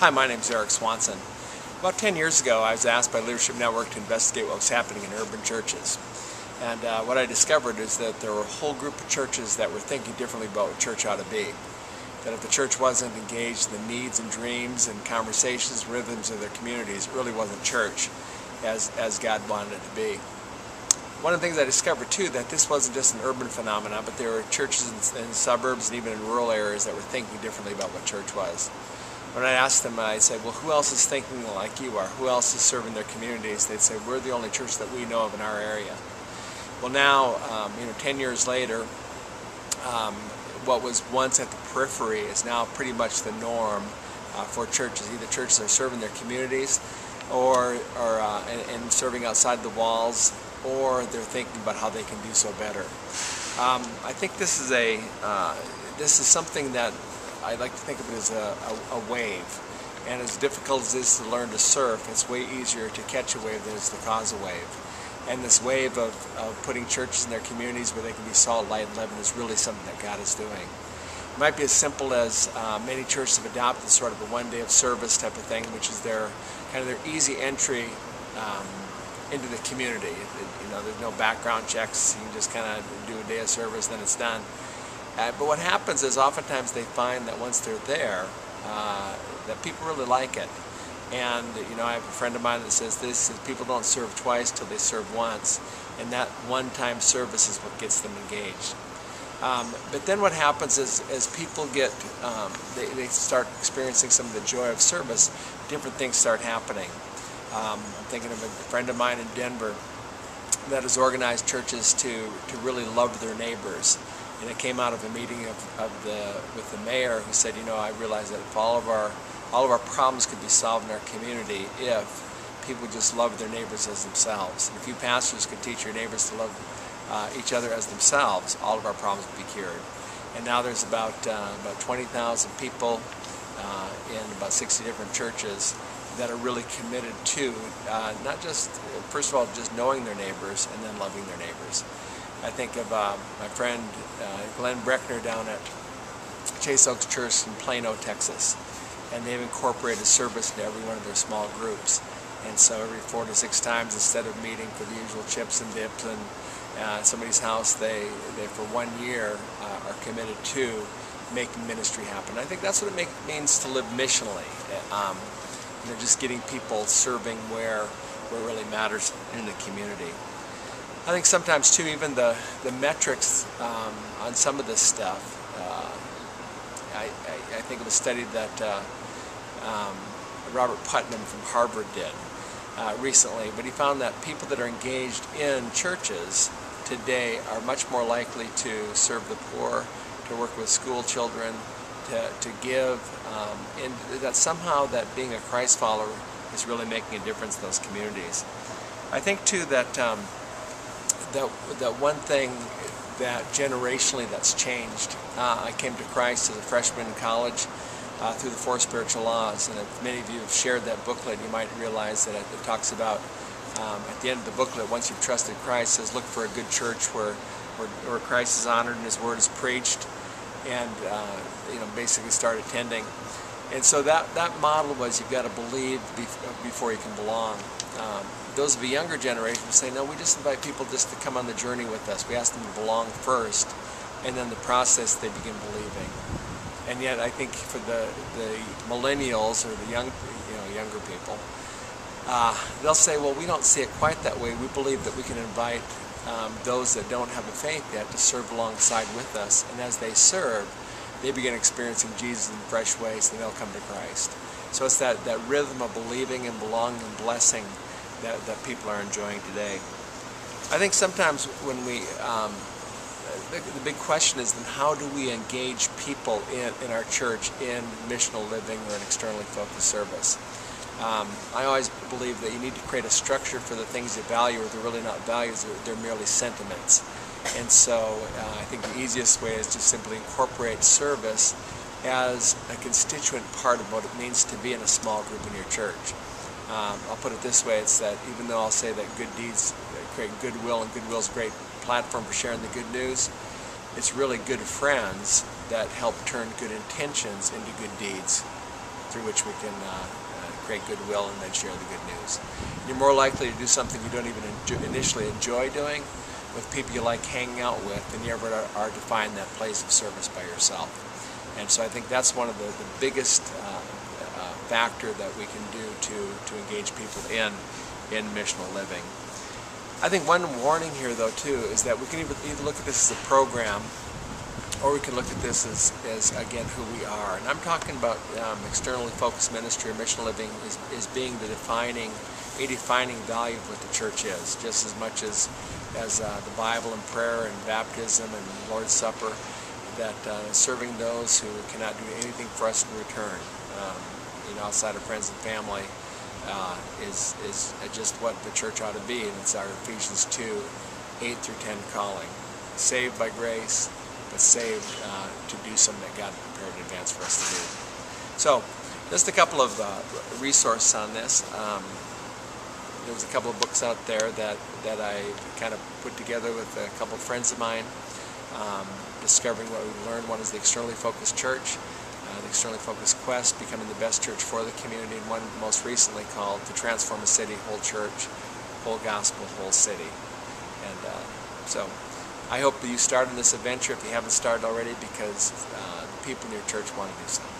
Hi, my name is Swanson. About 10 years ago, I was asked by Leadership Network to investigate what was happening in urban churches. And what I discovered is that there were a whole group of churches that were thinking differently about what church ought to be. That if the church wasn't engaged in the needs and dreams and conversations, rhythms of their communities, it really wasn't church as God wanted it to be. One of the things I discovered too, that this wasn't just an urban phenomenon, but there were churches in suburbs and even in rural areas that were thinking differently about what church was. When I asked them, I said, well, who else is thinking like you are? Who else is serving their communities? They'd say, we're the only church that we know of in our area. Well, now, 10 years later, what was once at the periphery is now pretty much the norm for churches. Either churches are serving their communities and serving outside the walls, or they're thinking about how they can do so better. I think this is something that I like to think of it as a wave, and as difficult as it is to learn to surf, it's way easier to catch a wave than it is to cause a wave. And this wave of putting churches in their communities where they can be salt, light, and leaven is really something that God is doing. It might be as simple as many churches have adopted sort of a one day of service type of thing, which is their easy entry into the community. There's no background checks. You can just kind of do a day of service, then it's done. But what happens is oftentimes they find that once they're there, that people really like it. And I have a friend of mine that says people don't serve twice till they serve once, and that one-time service is what gets them engaged. But then what happens is as people get, they start experiencing some of the joy of service, different things start happening. I'm thinking of a friend of mine in Denver that has organized churches to really love their neighbors. And it came out of a meeting with the mayor, who said, I realize that if all of our problems could be solved in our community if people just loved their neighbors as themselves. And if you pastors could teach your neighbors to love each other as themselves, all of our problems would be cured. And now there's about 20,000 people in about 60 different churches that are really committed to not just, first of all, just knowing their neighbors and then loving their neighbors. I think of my friend Glenn Breckner down at Chase Oaks Church in Plano, Texas, and they've incorporated service into every one of their small groups. And so every 4 to 6 times, instead of meeting for the usual chips and dips in somebody's house, they for 1 year are committed to making ministry happen. I think that's what it means to live missionally. Just getting people serving where it really matters in the community. I think sometimes too, even the metrics on some of this stuff. I think of a study that Robert Putnam from Harvard did recently, but he found that people that are engaged in churches today are much more likely to serve the poor, to work with school children, to give, and that somehow that being a Christ follower is really making a difference in those communities. I think too that that one thing that generationally that's changed. I came to Christ as a freshman in college through the 4 spiritual laws, and if many of you have shared that booklet, you might realize that it talks about at the end of the booklet, once you've trusted Christ, it says look for a good church where Christ is honored and His word is preached, and basically start attending. And so that model was you've got to believe before you can belong. Those of a younger generation will say, no, we just invite people just to come on the journey with us. We ask them to belong first, and then the process they begin believing. And yet I think for the millennials or the younger people, they'll say, well, we don't see it quite that way. We believe that we can invite those that don't have a faith yet to serve alongside with us, and as they serve, they begin experiencing Jesus in fresh ways, and they'll come to Christ. So it's that rhythm of believing and belonging and blessing that people are enjoying today. I think sometimes when the big question is then how do we engage people in our church in missional living or an externally focused service? I always believe that you need to create a structure for the things you value, or they're really not values, they're merely sentiments. And so I think the easiest way is to simply incorporate service as a constituent part of what it means to be in a small group in your church. I'll put it this way, it's that even though I'll say that good deeds create goodwill, and goodwill is a great platform for sharing the good news, it's really good friends that help turn good intentions into good deeds. through which we can create goodwill and then share the good news. You're more likely to do something you don't even initially enjoy doing with people you like hanging out with than you ever are to find that place of service by yourself. And so I think that's one of the biggest factor that we can do to engage people in missional living. I think one warning here, though, too, is that we can either look at this as a program, or we can look at this as again, who we are. And I'm talking about externally focused ministry or missional living is being a defining value of what the church is, just as much as the Bible and prayer and baptism and Lord's Supper, that serving those who cannot do anything for us in return, outside of friends and family, is just what the church ought to be. And it's our Ephesians 2:8-10 calling. Saved by grace, but saved to do something that God prepared in advance for us to do. So, just a couple of resources on this. There's a couple of books out there that I kind of put together with a couple of friends of mine, discovering what we've learned. One is The Externally Focused Church, The Externally Focused Quest, Becoming the Best Church for the Community, and one most recently called To Transform a City, Whole Church, Whole Gospel, Whole City. And so I hope that you start in this adventure if you haven't started already, because the people in your church want to do something.